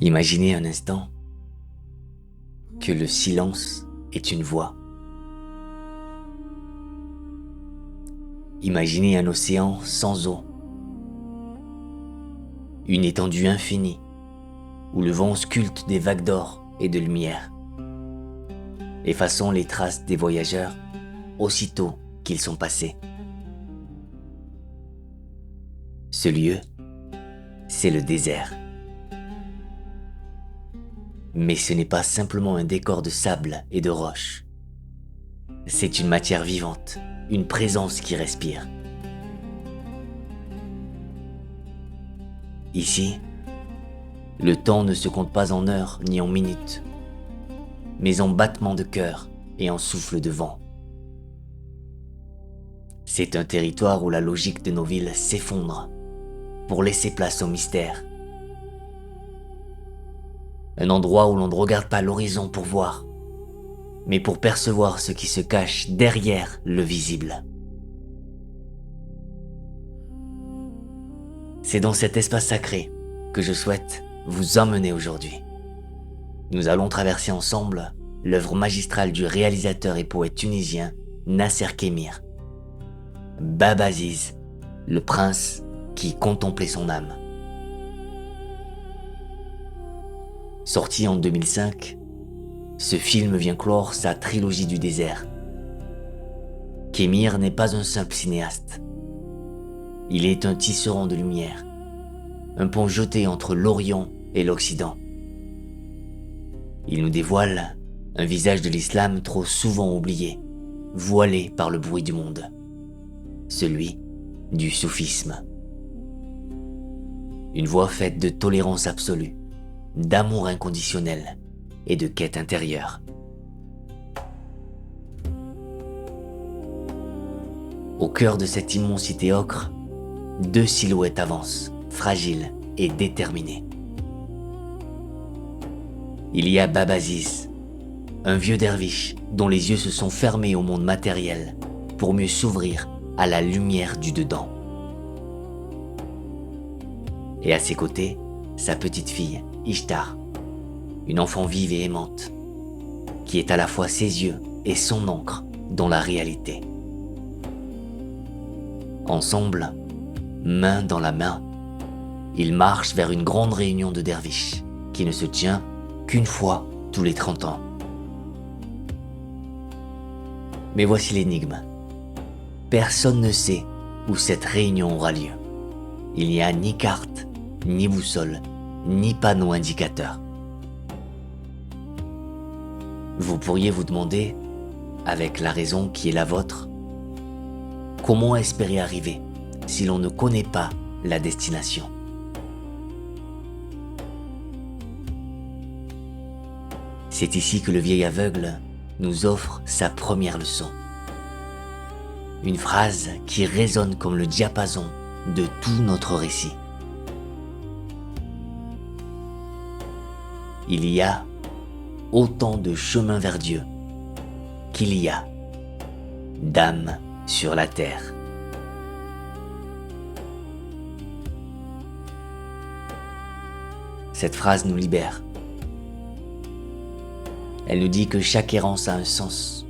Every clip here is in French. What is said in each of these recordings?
Imaginez un instant que le silence est une voix. Imaginez un océan sans eau, une étendue infinie où le vent sculpte des vagues d'or et de lumière, effaçant les traces des voyageurs aussitôt qu'ils sont passés. Ce lieu, c'est le désert. Mais ce n'est pas simplement un décor de sable et de roches. C'est une matière vivante, une présence qui respire. Ici, le temps ne se compte pas en heures ni en minutes, mais en battements de cœur et en souffle de vent. C'est un territoire où la logique de nos villes s'effondre pour laisser place au mystère. Un endroit où l'on ne regarde pas l'horizon pour voir, mais pour percevoir ce qui se cache derrière le visible. C'est dans cet espace sacré que je souhaite vous emmener aujourd'hui. Nous allons traverser ensemble l'œuvre magistrale du réalisateur et poète tunisien Nasser Kémir. Baba Aziz, le prince qui contemplait son âme. Sorti en 2005, ce film vient clore sa trilogie du désert. Kémir n'est pas un simple cinéaste. Il est un tisserand de lumière, un pont jeté entre l'Orient et l'Occident. Il nous dévoile un visage de l'islam trop souvent oublié, voilé par le bruit du monde, celui du soufisme. Une voie faite de tolérance absolue, d'amour inconditionnel et de quête intérieure. Au cœur de cette immensité ocre, deux silhouettes avancent, fragiles et déterminées. Il y a Baba Aziz, un vieux derviche dont les yeux se sont fermés au monde matériel pour mieux s'ouvrir à la lumière du dedans. Et à ses côtés, sa petite fille, Ishtar, une enfant vive et aimante, qui est à la fois ses yeux et son encre dans la réalité. Ensemble, main dans la main, ils marchent vers une grande réunion de derviches qui ne se tient qu'une fois tous les 30 ans. Mais voici l'énigme. Personne ne sait où cette réunion aura lieu. Il n'y a ni carte, ni boussole, ni panneau indicateur. Vous pourriez vous demander, avec la raison qui est la vôtre, comment espérer arriver si l'on ne connaît pas la destination? C'est ici que le vieil aveugle nous offre sa première leçon. Une phrase qui résonne comme le diapason de tout notre récit. Il y a autant de chemins vers Dieu qu'il y a d'âmes sur la terre. Cette phrase nous libère. Elle nous dit que chaque errance a un sens,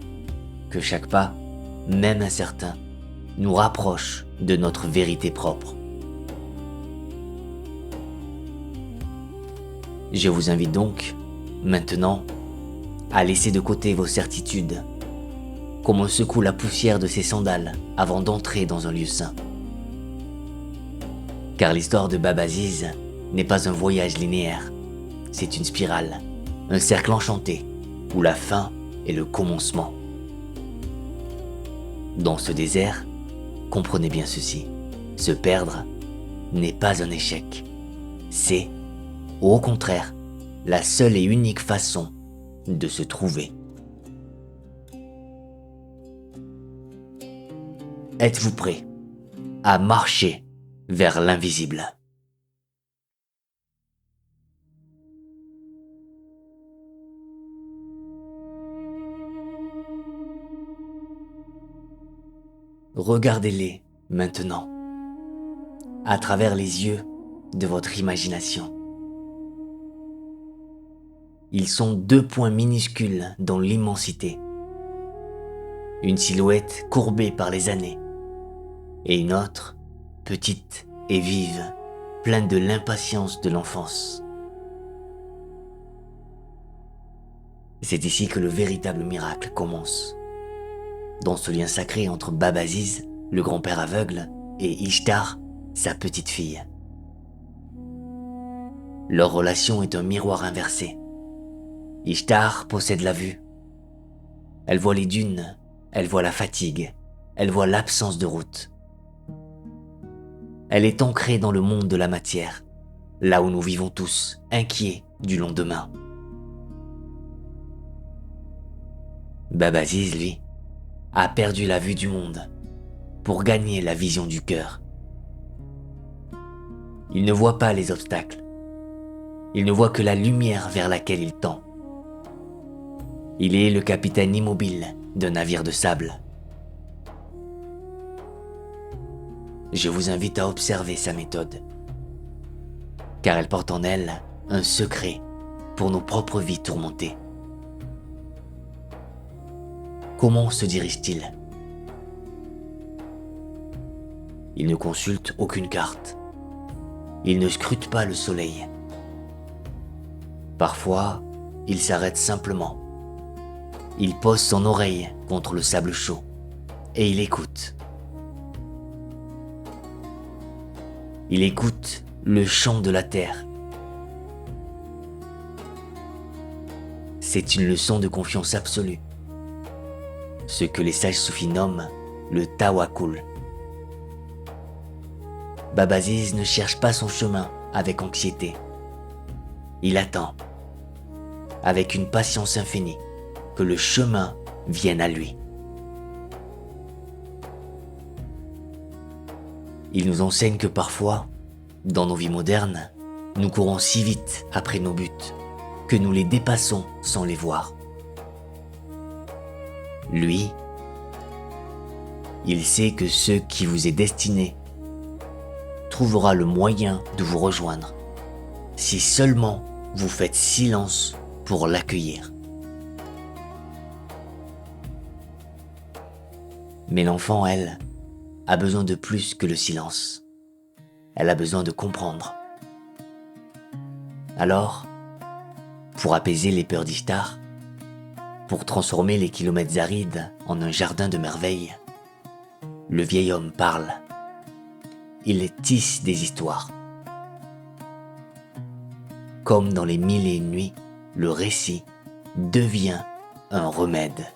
que chaque pas, même incertain, nous rapproche de notre vérité propre. Je vous invite donc, maintenant, à laisser de côté vos certitudes, comme on secoue la poussière de ses sandales avant d'entrer dans un lieu saint. Car l'histoire de Baba Aziz n'est pas un voyage linéaire, c'est une spirale, un cercle enchanté, où la fin est le commencement. Dans ce désert, comprenez bien ceci, se perdre n'est pas un échec, c'est, au contraire, la seule et unique façon de se trouver. Êtes-vous prêt à marcher vers l'invisible ? Regardez-les maintenant, à travers les yeux de votre imagination. Ils sont 2 points minuscules dans l'immensité. Une silhouette courbée par les années, et une autre, petite et vive, pleine de l'impatience de l'enfance. C'est ici que le véritable miracle commence. Dans ce lien sacré entre Bab-Aziz, le grand-père aveugle, et Ishtar, sa petite fille. Leur relation est un miroir inversé. Ishtar possède la vue. Elle voit les dunes, elle voit la fatigue, elle voit l'absence de route. Elle est ancrée dans le monde de la matière, là où nous vivons tous, inquiets du lendemain. Bab-Aziz, lui, a perdu la vue du monde pour gagner la vision du cœur. Il ne voit pas les obstacles. Il ne voit que la lumière vers laquelle il tend. Il est le capitaine immobile d'un navire de sable. Je vous invite à observer sa méthode, car elle porte en elle un secret pour nos propres vies tourmentées. Comment se dirige-t-il ? Il ne consulte aucune carte. Il ne scrute pas le soleil. Parfois, il s'arrête simplement. Il pose son oreille contre le sable chaud et il écoute. Il écoute le chant de la terre. C'est une leçon de confiance absolue. Ce que les sages soufis nomment le tawakkul. Bab-Aziz ne cherche pas son chemin avec anxiété. Il attend, avec une patience infinie, que le chemin vienne à lui. Il nous enseigne que parfois, dans nos vies modernes, nous courons si vite après nos buts que nous les dépassons sans les voir. Lui, il sait que ce qui vous est destiné trouvera le moyen de vous rejoindre, si seulement vous faites silence pour l'accueillir. Mais l'enfant, elle, a besoin de plus que le silence. Elle a besoin de comprendre. Alors, pour apaiser les peurs d'Ishtar, pour transformer les kilomètres arides en un jardin de merveilles, le vieil homme parle. Il tisse des histoires. Comme dans les 1001 nuits, le récit devient un remède.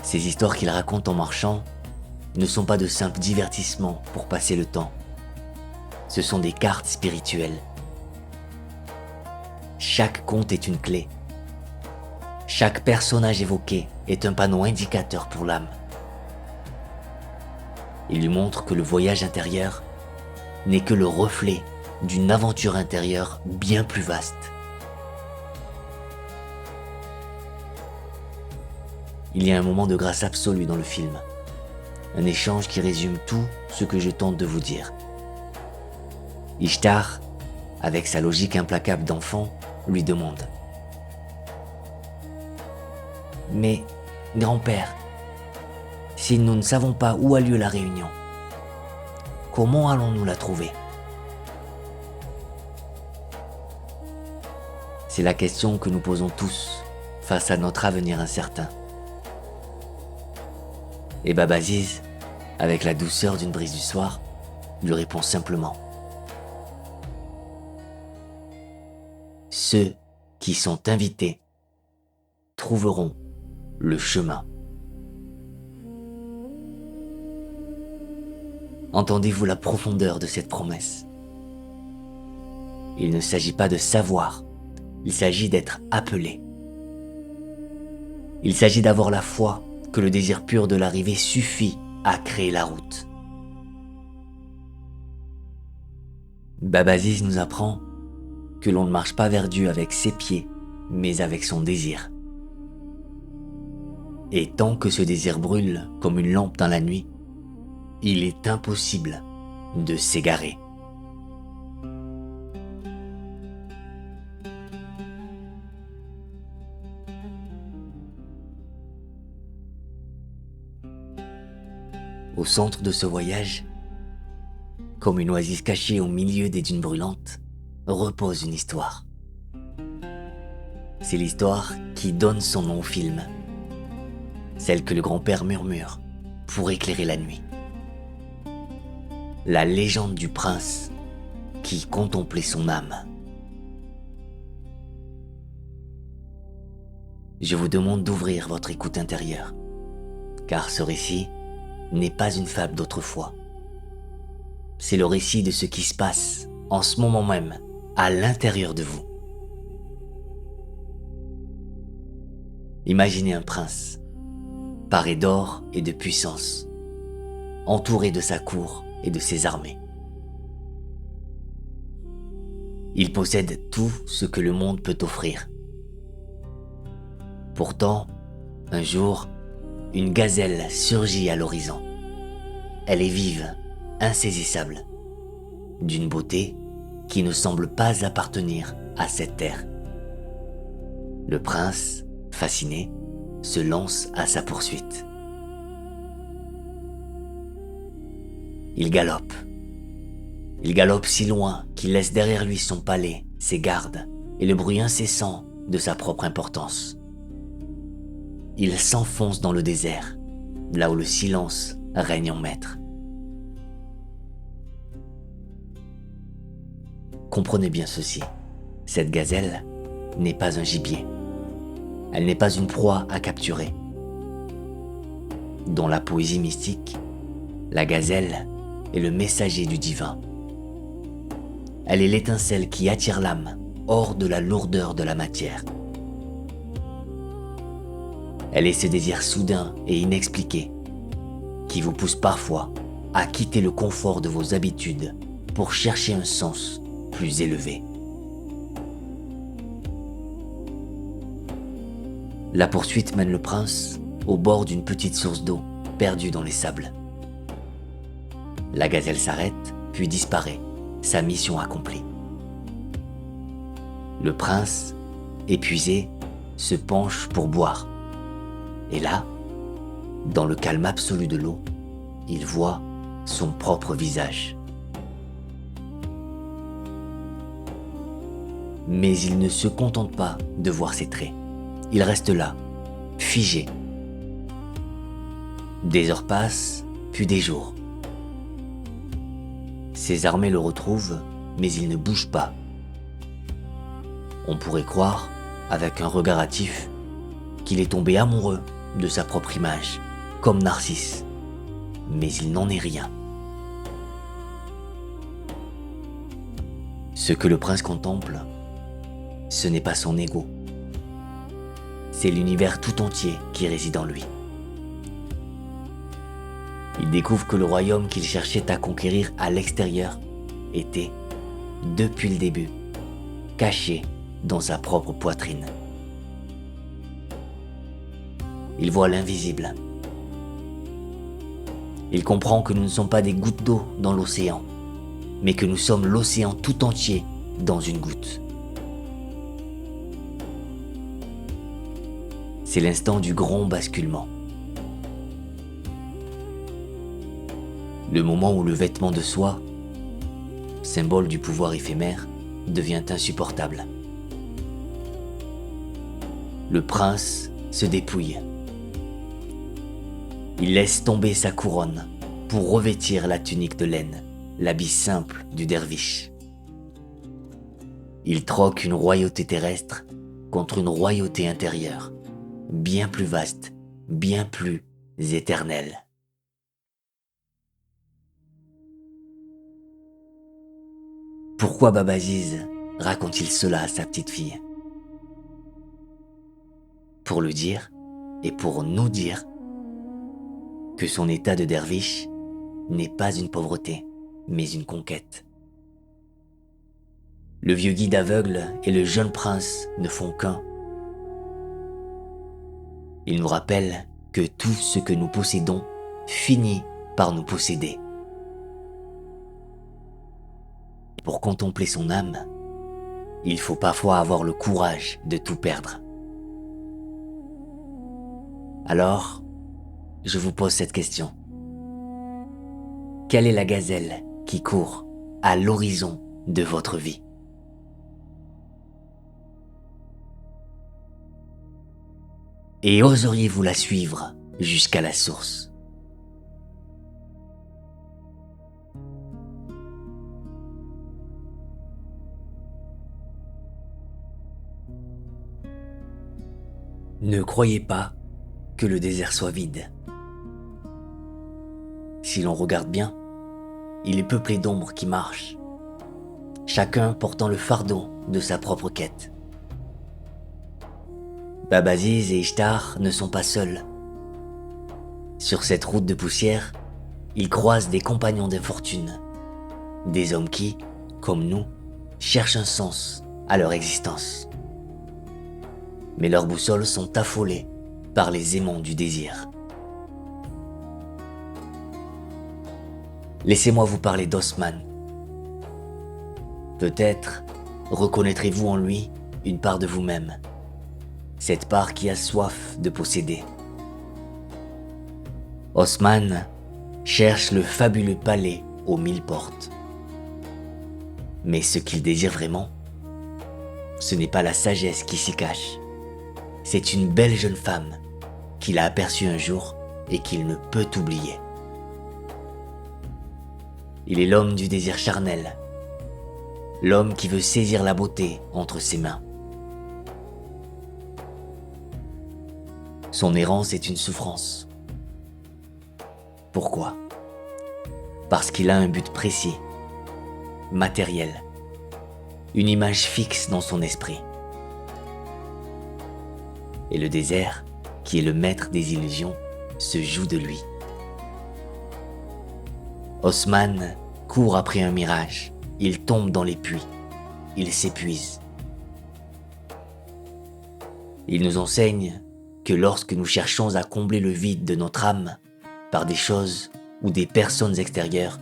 Ces histoires qu'il raconte en marchant ne sont pas de simples divertissements pour passer le temps. Ce sont des cartes spirituelles. Chaque conte est une clé. Chaque personnage évoqué est un panneau indicateur pour l'âme. Il lui montre que le voyage intérieur n'est que le reflet d'une aventure intérieure bien plus vaste. Il y a un moment de grâce absolue dans le film, un échange qui résume tout ce que je tente de vous dire. Ishtar, avec sa logique implacable d'enfant, lui demande : « Mais, grand-père, si nous ne savons pas où a lieu la réunion, comment allons-nous la trouver ? » C'est la question que nous posons tous face à notre avenir incertain. Et Bab-Aziz, avec la douceur d'une brise du soir, lui répond simplement : « Ceux qui sont invités trouveront le chemin. » Entendez-vous la profondeur de cette promesse ? Il ne s'agit pas de savoir, il s'agit d'être appelé. Il s'agit d'avoir la foi que le désir pur de l'arrivée suffit à créer la route. Bab-Aziz nous apprend que l'on ne marche pas vers Dieu avec ses pieds, mais avec son désir. Et tant que ce désir brûle comme une lampe dans la nuit, il est impossible de s'égarer. Au centre de ce voyage, comme une oasis cachée au milieu des dunes brûlantes, repose une histoire. C'est l'histoire qui donne son nom au film, celle que le grand-père murmure pour éclairer la nuit. La légende du prince qui contemplait son âme. Je vous demande d'ouvrir votre écoute intérieure, car ce récit n'est pas une fable d'autrefois. C'est le récit de ce qui se passe en ce moment même à l'intérieur de vous. Imaginez un prince, paré d'or et de puissance, entouré de sa cour et de ses armées. Il possède tout ce que le monde peut offrir. Pourtant, un jour, une gazelle surgit à l'horizon. Elle est vive, insaisissable, d'une beauté qui ne semble pas appartenir à cette terre. Le prince, fasciné, se lance à sa poursuite. Il galope. Il galope si loin qu'il laisse derrière lui son palais, ses gardes et le bruit incessant de sa propre importance. Il s'enfonce dans le désert, là où le silence règne en maître. Comprenez bien ceci, cette gazelle n'est pas un gibier. Elle n'est pas une proie à capturer. Dans la poésie mystique, la gazelle est le messager du divin. Elle est l'étincelle qui attire l'âme hors de la lourdeur de la matière. Elle est ce désir soudain et inexpliqué qui vous pousse parfois à quitter le confort de vos habitudes pour chercher un sens plus élevé. La poursuite mène le prince au bord d'une petite source d'eau perdue dans les sables. La gazelle s'arrête, puis disparaît, sa mission accomplie. Le prince, épuisé, se penche pour boire. Et là, dans le calme absolu de l'eau, il voit son propre visage. Mais il ne se contente pas de voir ses traits. Il reste là, figé. Des heures passent, puis des jours. Ses armées le retrouvent, mais il ne bouge pas. On pourrait croire, avec un regard hâtif, qu'il est tombé amoureux de sa propre image, comme Narcisse. Mais il n'en est rien. Ce que le prince contemple, ce n'est pas son ego. C'est l'univers tout entier qui réside en lui. Il découvre que le royaume qu'il cherchait à conquérir à l'extérieur était, depuis le début, caché dans sa propre poitrine. Il voit l'invisible. Il comprend que nous ne sommes pas des gouttes d'eau dans l'océan, mais que nous sommes l'océan tout entier dans une goutte. C'est l'instant du grand basculement. Le moment où le vêtement de soie, symbole du pouvoir éphémère, devient insupportable. Le prince se dépouille. Il laisse tomber sa couronne pour revêtir la tunique de laine, l'habit simple du derviche. Il troque une royauté terrestre contre une royauté intérieure, bien plus vaste, bien plus éternelle. Pourquoi Baba Aziz raconte-t-il cela à sa petite fille? Pour le dire et pour nous dire que son état de derviche n'est pas une pauvreté, mais une conquête. Le vieux guide aveugle et le jeune prince ne font qu'un. Il nous rappelle que tout ce que nous possédons finit par nous posséder. Pour contempler son âme, il faut parfois avoir le courage de tout perdre. Alors, je vous pose cette question. quelle est la gazelle qui court à l'horizon de votre vie? Et oseriez-vous la suivre jusqu'à la source? Ne croyez pas que le désert soit vide. Si l'on regarde bien, il est peuplé d'ombres qui marchent, chacun portant le fardeau de sa propre quête. Baba Aziz et Ishtar ne sont pas seuls. Sur cette route de poussière, ils croisent des compagnons d'infortune, des hommes qui, comme nous, cherchent un sens à leur existence. Mais leurs boussoles sont affolées par les aimants du désir. Laissez-moi vous parler d'Osman. Peut-être reconnaîtrez-vous en lui une part de vous-même, cette part qui a soif de posséder. Osman cherche le fabuleux palais aux 1000 portes. Mais ce qu'il désire vraiment, ce n'est pas la sagesse qui s'y cache. C'est une belle jeune femme qu'il a aperçue un jour et qu'il ne peut oublier. Il est l'homme du désir charnel, l'homme qui veut saisir la beauté entre ses mains. Son errance est une souffrance. Pourquoi? Parce qu'il a un but précis, matériel, une image fixe dans son esprit. Et le désert, qui est le maître des illusions, se joue de lui. Osman court après un mirage, il tombe dans les puits, il s'épuise. Il nous enseigne que lorsque nous cherchons à combler le vide de notre âme par des choses ou des personnes extérieures,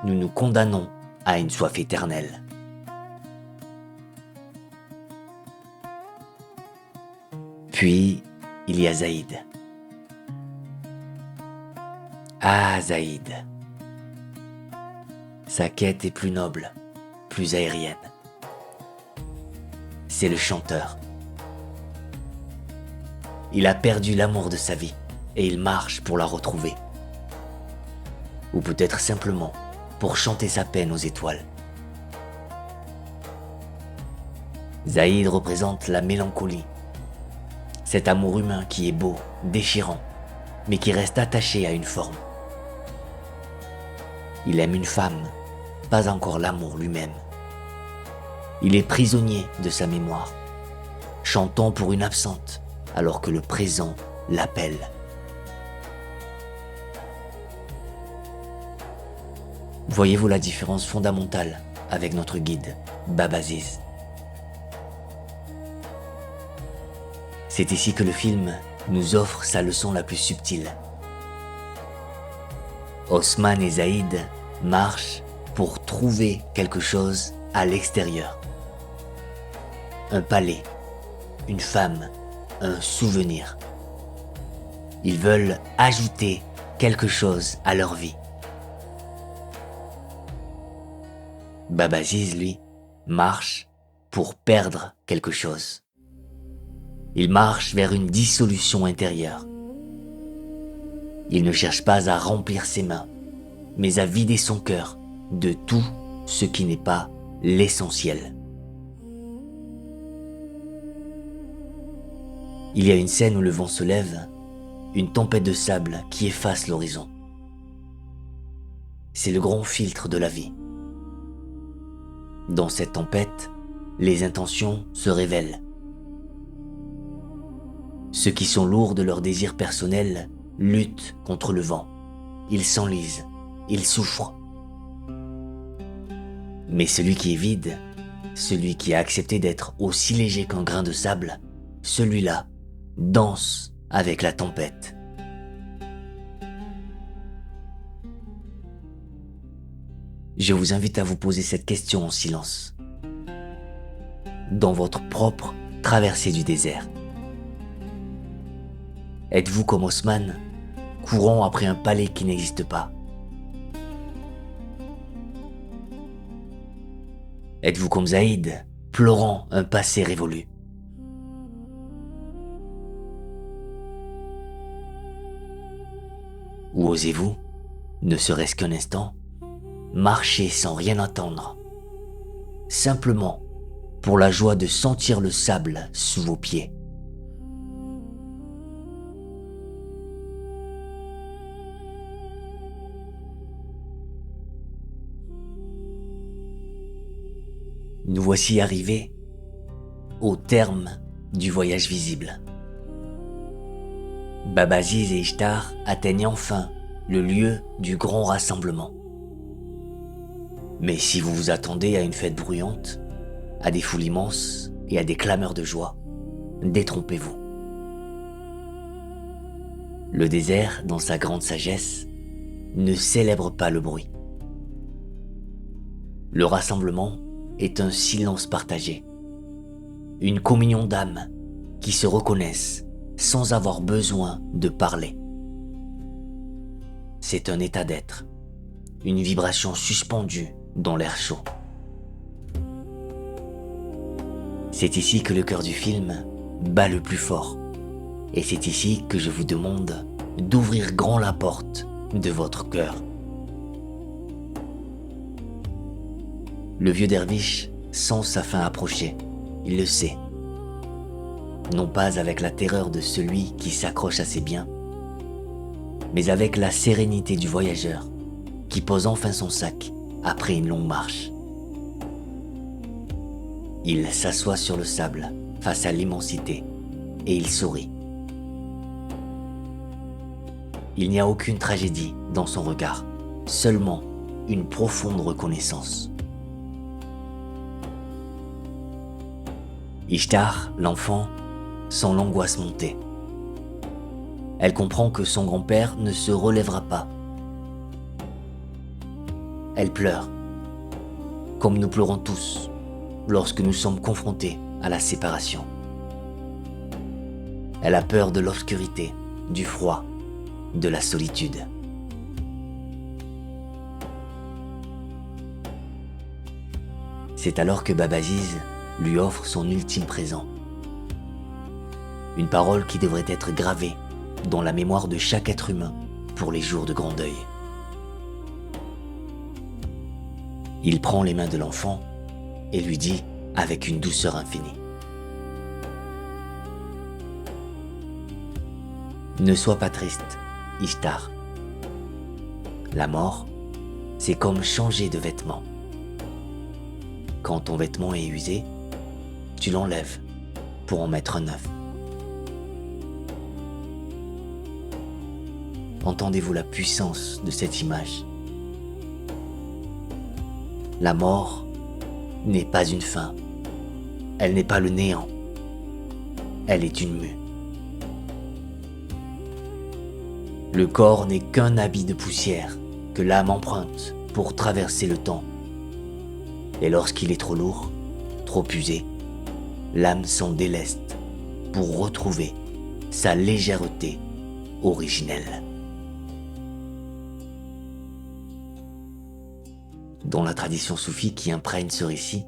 nous nous condamnons à une soif éternelle. Puis, il y a Zaïd. Ah, Zaïd. Sa quête est plus noble, plus aérienne. C'est le chanteur. Il a perdu l'amour de sa vie et il marche pour la retrouver. Ou peut-être simplement pour chanter sa peine aux étoiles. Zaïd représente la mélancolie. Cet amour humain qui est beau, déchirant, mais qui reste attaché à une forme. Il aime une femme, pas encore l'amour lui-même. Il est prisonnier de sa mémoire, chantant pour une absente, alors que le présent l'appelle. Voyez-vous la différence fondamentale avec notre guide, Baba Aziz? C'est ici que le film nous offre sa leçon la plus subtile. Osman et Zaïd marchent pour trouver quelque chose à l'extérieur. Un palais, une femme, un souvenir. Ils veulent ajouter quelque chose à leur vie. Baba Aziz, lui, marche pour perdre quelque chose. Il marche vers une dissolution intérieure. Il ne cherche pas à remplir ses mains, mais à vider son cœur de tout ce qui n'est pas l'essentiel. Il y a une scène où le vent se lève, une tempête de sable qui efface l'horizon. C'est le grand filtre de la vie. Dans cette tempête, les intentions se révèlent. Ceux qui sont lourds de leurs désirs personnels luttent contre le vent. Ils s'enlisent, ils souffrent. Mais celui qui est vide, celui qui a accepté d'être aussi léger qu'un grain de sable, celui-là danse avec la tempête. Je vous invite à vous poser cette question en silence. Dans votre propre traversée du désert, êtes-vous comme Osman, courant après un palais qui n'existe pas? Êtes-vous comme Zaïd, pleurant un passé révolu? Ou osez-vous, ne serait-ce qu'un instant, marcher sans rien attendre, simplement pour la joie de sentir le sable sous vos pieds? Nous voici arrivés au terme du voyage visible. Babaziz et Ishtar atteignent enfin le lieu du grand rassemblement. Mais si vous vous attendez à une fête bruyante, à des foules immenses et à des clameurs de joie, détrompez-vous. Le désert, dans sa grande sagesse, ne célèbre pas le bruit. Le rassemblement est un silence partagé, une communion d'âmes qui se reconnaissent sans avoir besoin de parler. C'est un état d'être, une vibration suspendue dans l'air chaud. C'est ici que le cœur du film bat le plus fort, et c'est ici que je vous demande d'ouvrir grand la porte de votre cœur. Le vieux derviche sent sa fin approcher, il le sait. Non pas avec la terreur de celui qui s'accroche à ses biens, mais avec la sérénité du voyageur qui pose enfin son sac après une longue marche. Il s'assoit sur le sable face à l'immensité et il sourit. Il n'y a aucune tragédie dans son regard, seulement une profonde reconnaissance. Ishtar, l'enfant, sent l'angoisse monter. Elle comprend que son grand-père ne se relèvera pas. Elle pleure, comme nous pleurons tous lorsque nous sommes confrontés à la séparation. Elle a peur de l'obscurité, du froid, de la solitude. C'est alors que Babaziz lui offre son ultime présent. Une parole qui devrait être gravée dans la mémoire de chaque être humain pour les jours de grand deuil. Il prend les mains de l'enfant et lui dit avec une douceur infinie: Ne sois pas triste, Ishtar. La mort, c'est comme changer de vêtements. Quand ton vêtement est usé, tu l'enlèves pour en mettre un neuf. Entendez-vous la puissance de cette image? La mort n'est pas une fin, elle n'est pas le néant, elle est une mue. Le corps n'est qu'un habit de poussière que l'âme emprunte pour traverser le temps. Et lorsqu'il est trop lourd, trop usé, l'âme s'en déleste pour retrouver sa légèreté originelle. Dans la tradition soufie qui imprègne ce récit,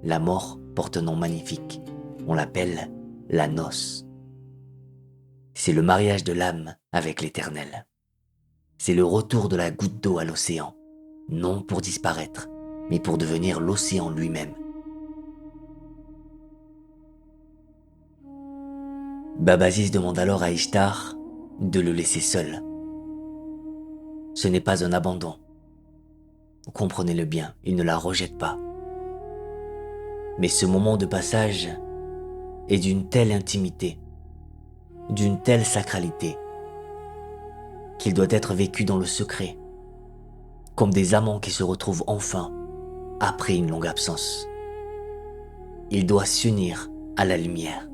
la mort porte un nom magnifique. On l'appelle la noce. C'est le mariage de l'âme avec l'éternel. C'est le retour de la goutte d'eau à l'océan, non pour disparaître, mais pour devenir l'océan lui-même. Babaziz demande alors à Ishtar de le laisser seul. Ce n'est pas un abandon. Comprenez-le bien, il ne la rejette pas. Mais ce moment de passage est d'une telle intimité, d'une telle sacralité, qu'il doit être vécu dans le secret, comme des amants qui se retrouvent enfin après une longue absence. Il doit s'unir à la lumière.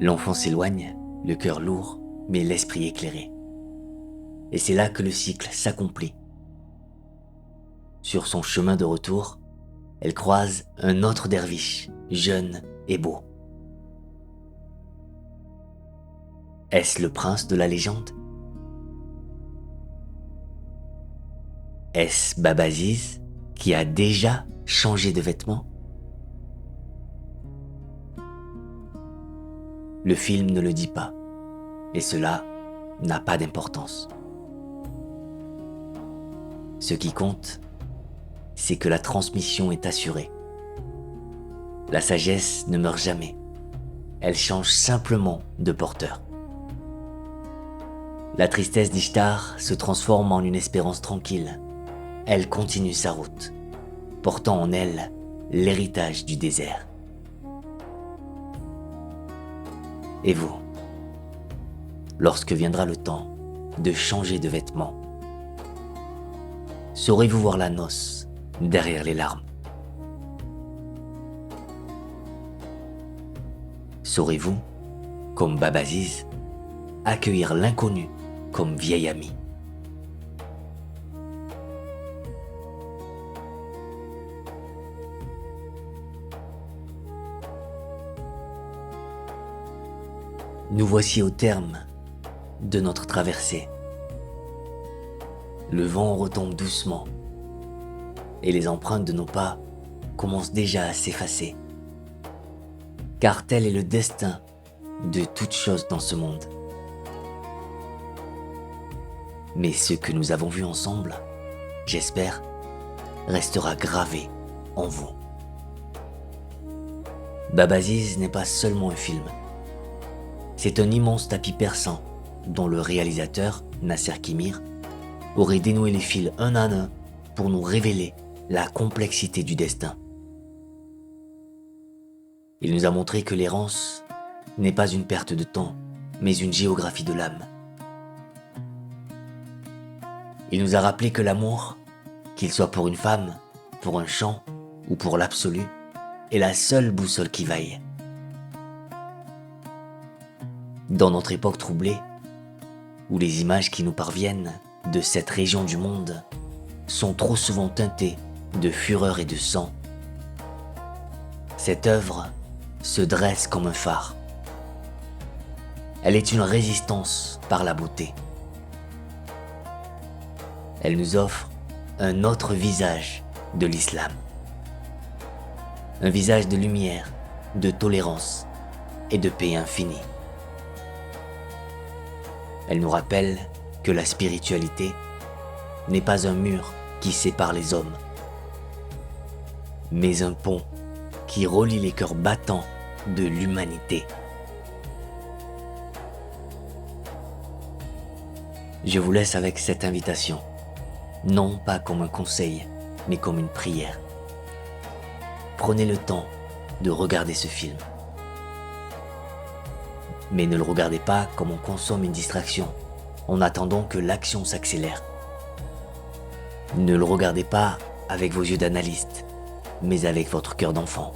L'enfant s'éloigne, le cœur lourd, mais l'esprit éclairé. Et c'est là que le cycle s'accomplit. Sur son chemin de retour, elle croise un autre derviche, jeune et beau. Est-ce le prince de la légende? Est-ce Babaziz qui a déjà changé de vêtements? Le film ne le dit pas, et cela n'a pas d'importance. Ce qui compte, c'est que la transmission est assurée. La sagesse ne meurt jamais, elle change simplement de porteur. La tristesse d'Ishtar se transforme en une espérance tranquille. Elle continue sa route, portant en elle l'héritage du désert. Et vous, lorsque viendra le temps de changer de vêtements, saurez-vous voir la noce derrière les larmes? Saurez-vous, comme Babaziz, accueillir l'inconnu comme vieil ami? Nous voici au terme de notre traversée. Le vent retombe doucement et les empreintes de nos pas commencent déjà à s'effacer. Car tel est le destin de toute chose dans ce monde. Mais ce que nous avons vu ensemble, j'espère, restera gravé en vous. Babaziz n'est pas seulement un film. C'est un immense tapis persan dont le réalisateur, Nasser Khimir, aurait dénoué les fils un à un pour nous révéler la complexité du destin. Il nous a montré que l'errance n'est pas une perte de temps, mais une géographie de l'âme. Il nous a rappelé que l'amour, qu'il soit pour une femme, pour un chant ou pour l'absolu, est la seule boussole qui vaille. Dans notre époque troublée, où les images qui nous parviennent de cette région du monde sont trop souvent teintées de fureur et de sang, cette œuvre se dresse comme un phare. Elle est une résistance par la beauté. Elle nous offre un autre visage de l'islam. Un visage de lumière, de tolérance et de paix infinie. Elle nous rappelle que la spiritualité n'est pas un mur qui sépare les hommes, mais un pont qui relie les cœurs battants de l'humanité. Je vous laisse avec cette invitation, non pas comme un conseil, mais comme une prière. Prenez le temps de regarder ce film. Mais ne le regardez pas comme on consomme une distraction, en attendant que l'action s'accélère. Ne le regardez pas avec vos yeux d'analyste, mais avec votre cœur d'enfant.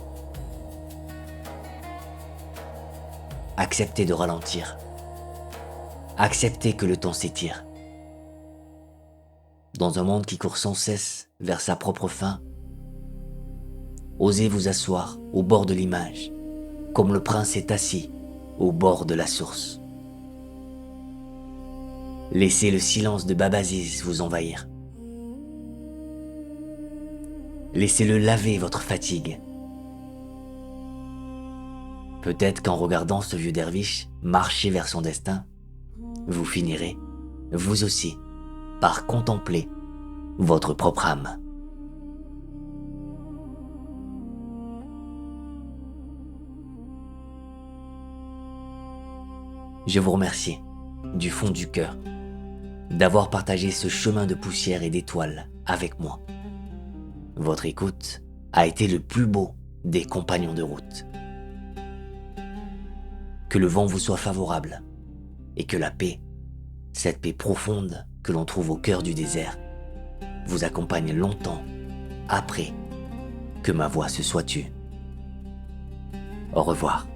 Acceptez de ralentir. Acceptez que le temps s'étire. Dans un monde qui court sans cesse vers sa propre fin, osez vous asseoir au bord de l'image, comme le prince est assis au bord de la source. Laissez le silence de Babaziz vous envahir. Laissez-le laver votre fatigue. Peut-être qu'en regardant ce vieux derviche marcher vers son destin, vous finirez, vous aussi, par contempler votre propre âme. Je vous remercie, du fond du cœur, d'avoir partagé ce chemin de poussière et d'étoiles avec moi. Votre écoute a été le plus beau des compagnons de route. Que le vent vous soit favorable et que la paix, cette paix profonde que l'on trouve au cœur du désert, vous accompagne longtemps après que ma voix se soit tue. Au revoir.